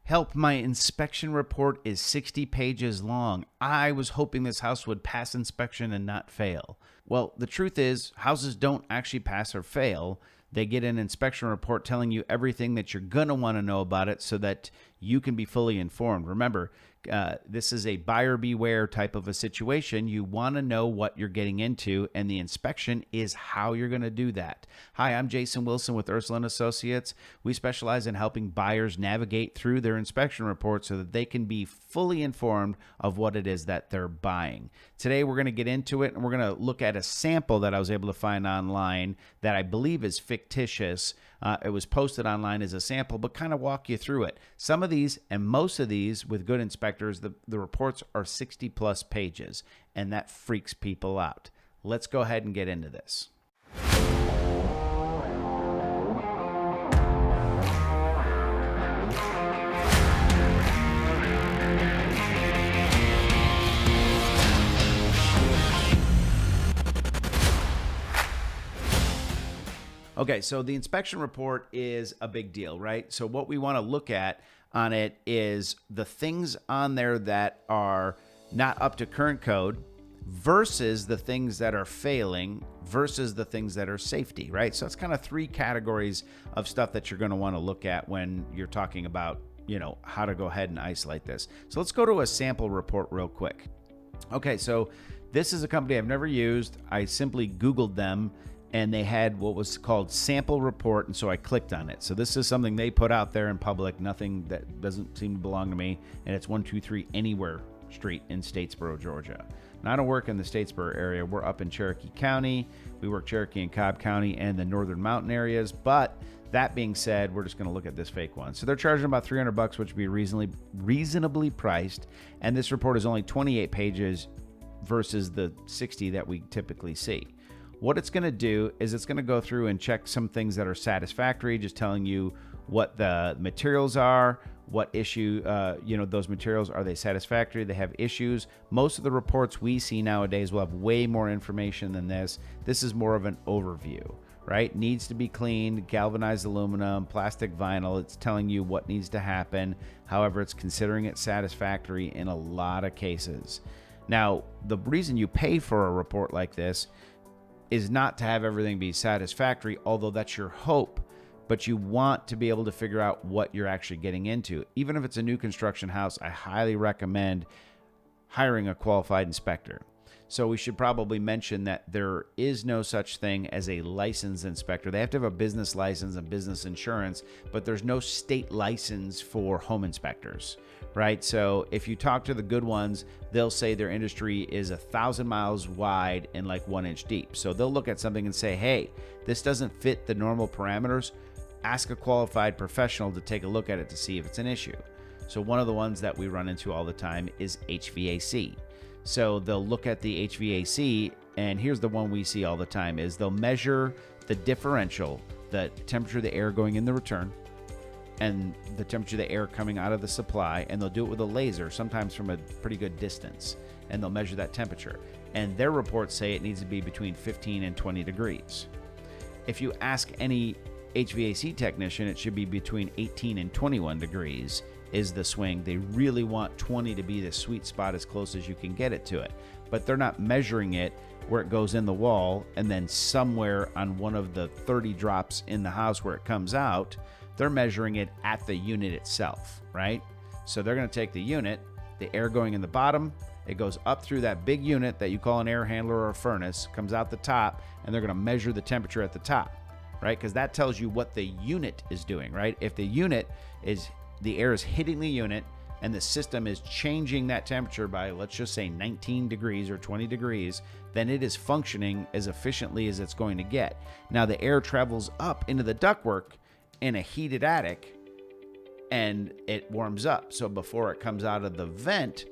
Help, my inspection report is 60 pages long. I was hoping this house would pass inspection and not fail. Well, the truth is, houses don't actually pass or fail. They get an inspection report telling you everything that you're going to want to know about it so that you can be fully informed. Remember, this is a buyer beware type of a situation. You want to know what you're getting into, and the inspection is how you're going to do that. Hi, I'm Jason Wilson with Ursula & Associates. We specialize in helping buyers navigate through their inspection reports so that they can be fully informed of what it is that they're buying. Today, we're going to get into it, and we're going to look at a sample that I was able to find online that I believe is fictitious. It was posted online as a sample, but kind of walk you through it. Some of these and most of these with good inspectors, the reports are 60 plus pages, and that freaks people out. Let's go ahead and get into this. Okay, so the inspection report is a big deal, right? So what we want to look at on it is the things on there that are not up to current code versus the things that are failing versus the things that are safety, right? So it's kind of three categories of stuff that you're going to want to look at when you're talking about, how to go ahead and isolate this. So let's go to a sample report real quick. Okay, so this is a company I've never used. I simply Googled them, and they had what was called sample report, and so I clicked on it. So this is something they put out there in public, nothing that doesn't seem to belong to me, and it's 123 Anywhere Street in Statesboro, Georgia. Now, I don't work in the Statesboro area. We're up in Cherokee County. We work Cherokee and Cobb County and the northern mountain areas, but that being said, we're just going to look at this fake one. So they're charging about $300, which would be reasonably priced, and this report is only 28 pages versus the 60 that we typically see. What it's going to do is it's going to go through and check some things that are satisfactory, just telling you what the materials are, what issue, those materials, are they satisfactory? They have issues. Most of the reports we see nowadays will have way more information than this. This is more of an overview, right? Needs to be cleaned, galvanized aluminum, plastic vinyl. It's telling you what needs to happen. However, it's considering it satisfactory in a lot of cases. Now, the reason you pay for a report like this is not to have everything be satisfactory, although that's your hope, but you want to be able to figure out what you're actually getting into. Even if it's a new construction house, I highly recommend hiring a qualified inspector. So we should probably mention that there is no such thing as a licensed inspector. They have to have a business license and business insurance, but there's no state license for home inspectors, right? So if you talk to the good ones, they'll say their industry is 1,000 miles wide and like 1 inch deep. So they'll look at something and say, hey, this doesn't fit the normal parameters. Ask a qualified professional to take a look at it to see if it's an issue. So one of the ones that we run into all the time is HVAC. So they'll look at the HVAC, and here's the one we see all the time, is they'll measure the differential, the temperature of the air going in the return and the temperature of the air coming out of the supply, and they'll do it with a laser, sometimes from a pretty good distance, and they'll measure that temperature. And their reports say it needs to be between 15 and 20 degrees. If you ask any HVAC technician, it should be between 18 and 21 degrees is the swing. They really want 20 to be the sweet spot as close as you can get it to it. But they're not measuring it where it goes in the wall and then somewhere on one of the 30 drops in the house where it comes out. They're measuring it at the unit itself, right? So they're going to take the unit, the air going in the bottom, it goes up through that big unit that you call an air handler or a furnace, comes out the top, and they're going to measure the temperature at the top, right? Because that tells you what the unit is doing, right? If the unit is, the air is hitting the unit and the system is changing that temperature by, let's just say 19 degrees or 20 degrees, then it is functioning as efficiently as it's going to get. Now the air travels up into the ductwork in a heated attic and it warms up. So before it comes out of the vent,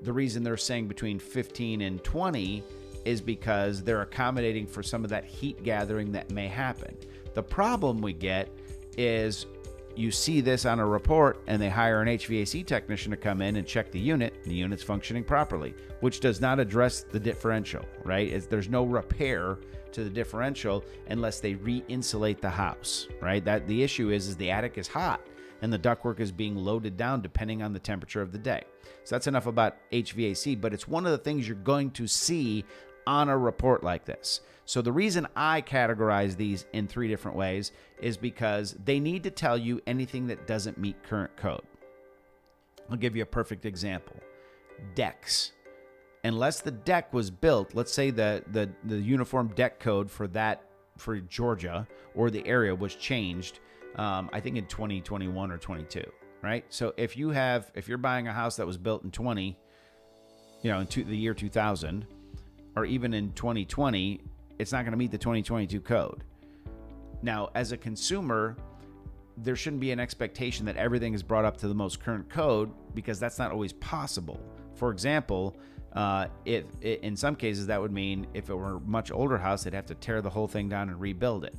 the reason they're saying between 15 and 20 is because they're accommodating for some of that heat gathering that may happen. The problem we get is you see this on a report and they hire an HVAC technician to come in and check the unit, and the unit's functioning properly, which does not address the differential, right? There's no repair to the differential unless they re-insulate the house, right? That the issue is the attic is hot and the ductwork is being loaded down depending on the temperature of the day. So that's enough about HVAC, but it's one of the things you're going to see on a report like this. So the reason I categorize these in 3 different ways is because they need to tell you anything that doesn't meet current code. I'll give you a perfect example. Decks. Unless the deck was built, let's say the uniform deck code for Georgia or the area was changed, I think in 2021 or 22, right? So if you're buying a house that was built in the year 2000, or even in 2020, it's not going to meet the 2022 code. Now, as a consumer, there shouldn't be an expectation that everything is brought up to the most current code, because that's not always possible. For example, in some cases, that would mean if it were a much older house, they'd have to tear the whole thing down and rebuild it.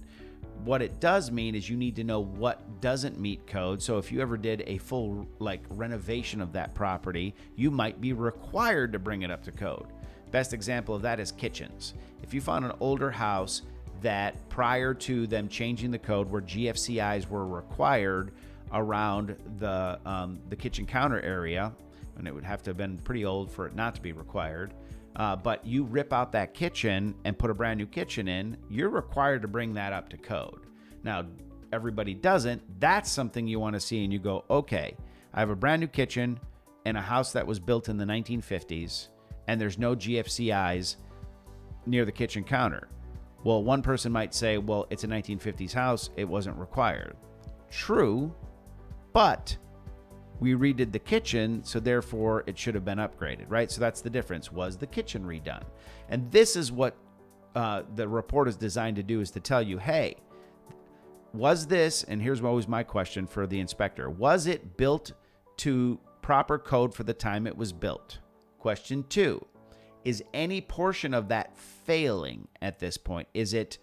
What it does mean is you need to know what doesn't meet code. So if you ever did a full renovation of that property, you might be required to bring it up to code. Best example of that is kitchens. If you found an older house that prior to them changing the code where GFCIs were required around the kitchen counter area, and it would have to have been pretty old for it not to be required, but you rip out that kitchen and put a brand new kitchen in, you're required to bring that up to code. Now, everybody doesn't. That's something you want to see, and you go, okay, I have a brand new kitchen in a house that was built in the 1950s, and there's no GFCIs near the kitchen counter. Well, one person might say, well, it's a 1950s house, it wasn't required. True, but we redid the kitchen, so therefore it should have been upgraded, right? So that's the difference. Was the kitchen redone? And this is what the report is designed to do, is to tell you, hey, was this, and here's always my question for the inspector, was it built to proper code for the time it was built? Question 2, is any portion of that failing at this point? Is it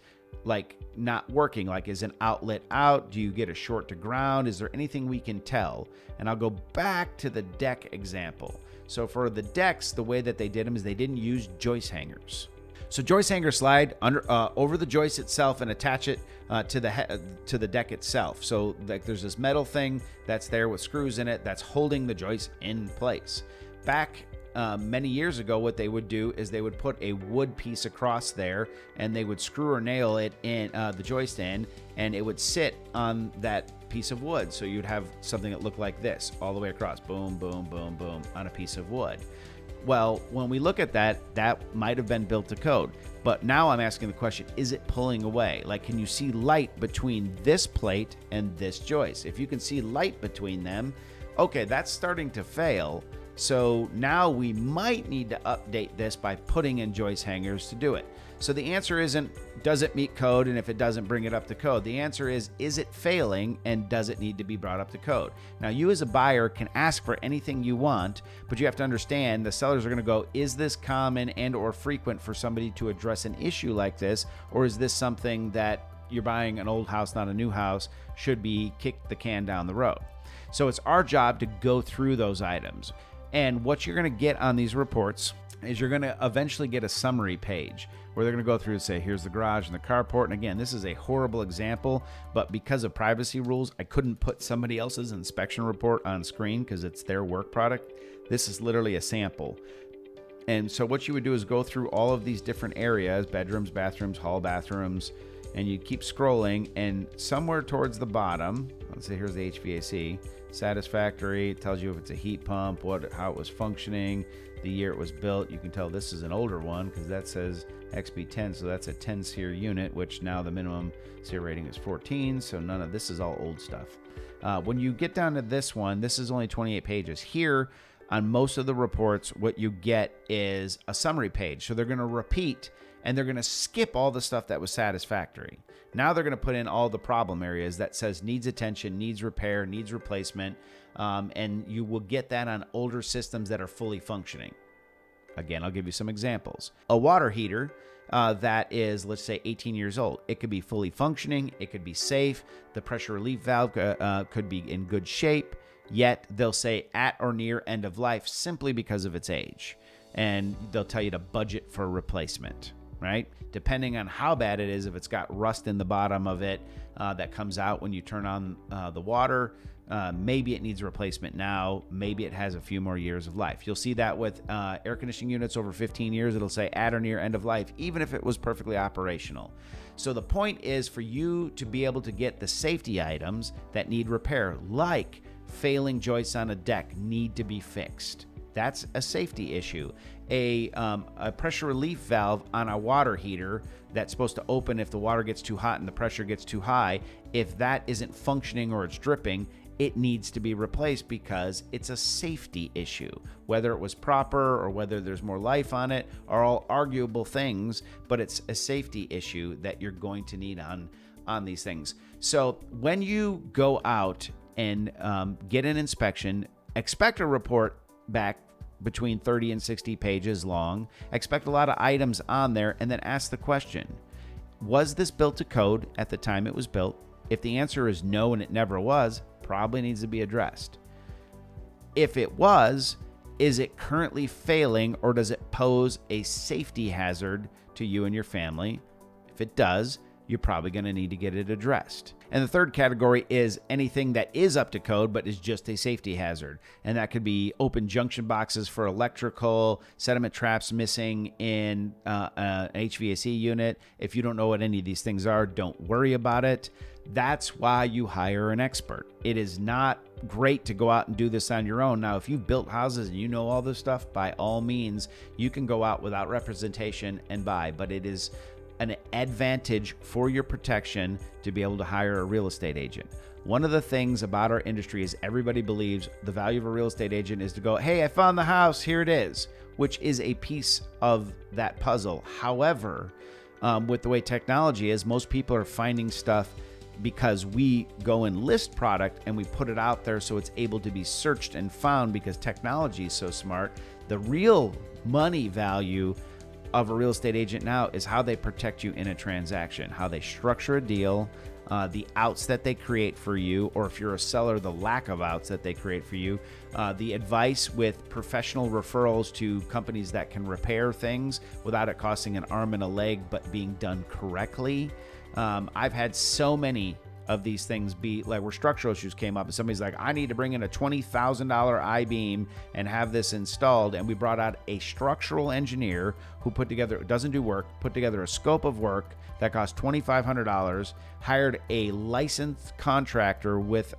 not working? Is an outlet out? Do you get a short to ground? Is there anything we can tell? And I'll go back to the deck example. So for the decks, the way that they did them is they didn't use joist hangers. So joist hangers slide over the joist itself and attach it to the deck itself. So there's this metal thing that's there with screws in it that's holding the joist in place. Back many years ago, what they would do is they would put a wood piece across there, and they would screw or nail it in the joist in, and it would sit on that piece of wood. So you'd have something that looked like this all the way across, boom, boom, boom, boom, on a piece of wood. Well, when we look at that might have been built to code. But now I'm asking the question, is it pulling away? Can you see light between this plate and this joist? If you can see light between them, okay, that's starting to fail. So now we might need to update this by putting in joist hangers to do it. So the answer isn't, does it meet code? And if it doesn't, bring it up to code. The answer is it failing? And does it need to be brought up to code? Now, you as a buyer can ask for anything you want, but you have to understand the sellers are going to go, is this common and or frequent for somebody to address an issue like this? Or is this something that you're buying an old house, not a new house, should be kicked the can down the road? So it's our job to go through those items. And what you're going to get on these reports is you're going to eventually get a summary page where they're going to go through and say, here's the garage and the carport. And again, this is a horrible example, but because of privacy rules, I couldn't put somebody else's inspection report on screen because it's their work product. This is literally a sample. And so what you would do is go through all of these different areas, bedrooms, bathrooms, hall bathrooms, and you keep scrolling, and somewhere towards the bottom, let's say here's the HVAC, satisfactory, it tells you if it's a heat pump, how it was functioning, the year it was built. You can tell this is an older one because that says XB10, so that's a 10 SEER unit, which now the minimum SEER rating is 14, so none of this is all old stuff. When you get down to this one, this is only 28 pages. Here, on most of the reports, what you get is a summary page. So they're going to repeat and they're going to skip all the stuff that was satisfactory. Now they're going to put in all the problem areas that says needs attention, needs repair, needs replacement, and you will get that on older systems that are fully functioning. Again, I'll give you some examples. A water heater that is, let's say, 18 years old. It could be fully functioning. It could be safe. The pressure relief valve could be in good shape, yet they'll say at or near end of life simply because of its age. And they'll tell you to budget for replacement, right? Depending on how bad it is, if it's got rust in the bottom of it that comes out when you turn on the water, maybe it needs a replacement now. Maybe it has a few more years of life. You'll see that with air conditioning units over 15 years. It'll say at or near end of life, even if it was perfectly operational. So the point is for you to be able to get the safety items that need repair, like failing joists on a deck need to be fixed. That's a safety issue. A pressure relief valve on a water heater that's supposed to open if the water gets too hot and the pressure gets too high, if that isn't functioning or it's dripping, it needs to be replaced because it's a safety issue. Whether it was proper or whether there's more life on it are all arguable things, but it's a safety issue that you're going to need on these things. So when you go out and get an inspection, expect a report back between 30 and 60 pages long. Expect a lot of items on there, and then ask the question, was this built to code at the time it was built? If the answer is no and it never was, probably needs to be addressed. If it was, is it currently failing, or does it pose a safety hazard to you and your family? If it does, you're probably going to need to get it addressed. And the third category is anything that is up to code but is just a safety hazard. And that could be open junction boxes for electrical, sediment traps missing in an HVAC unit. If you don't know what any of these things are, don't worry about it. That's why you hire an expert. It is not great to go out and do this on your own. Now, if you've built houses and you know all this stuff, by all means, you can go out without representation and buy, but it is an advantage for your protection to be able to hire a real estate agent. One of the things about our industry is everybody believes the value of a real estate agent is to go, hey, I found the house, here it is, which is a piece of that puzzle. However, with the way technology is, most people are finding stuff because we go and list product and we put it out there so it's able to be searched and found because technology is so smart. The real money value of a real estate agent now is how they protect you in a transaction, how they structure a deal, the outs that they create for you, or if you're a seller, the lack of outs that they create for you, the advice with professional referrals to companies that can repair things without it costing an arm and a leg, but being done correctly. I've had so many of these things be like where structural issues came up and somebody's like, I need to bring in a $20,000 I-beam and have this installed. And we brought out a structural engineer who put together, doesn't do work, put together a scope of work that cost $2,500, hired a licensed contractor with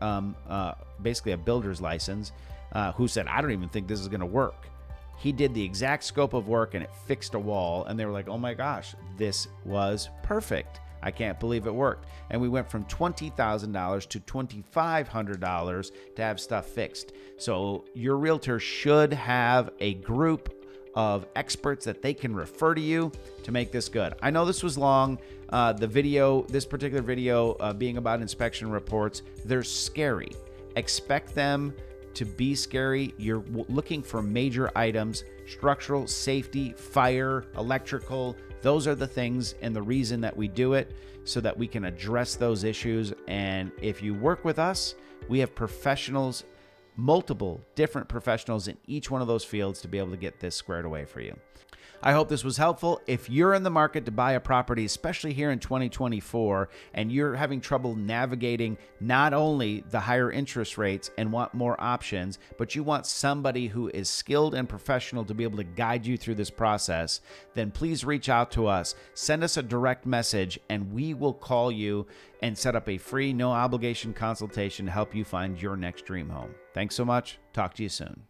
basically a builder's license who said, I don't even think this is going to work. He did the exact scope of work and it fixed a wall. And they were like, oh my gosh, this was perfect. I can't believe it worked. And we went from $20,000 to $2,500 to have stuff fixed. So your realtor should have a group of experts that they can refer to you to make this good. I know this was long. This particular video being about inspection reports, they're scary. Expect them to be scary. You're looking for major items, structural, safety, fire, electrical. Those are the things and the reason that we do it, so that we can address those issues. And if you work with us, we have professionals, multiple different professionals in each one of those fields to be able to get this squared away for you. I hope this was helpful. If you're in the market to buy a property, especially here in 2024, and you're having trouble navigating not only the higher interest rates and want more options, but you want somebody who is skilled and professional to be able to guide you through this process, then please reach out to us. Send us a direct message and we will call you and set up a free, no obligation consultation to help you find your next dream home. Thanks so much. Talk to you soon.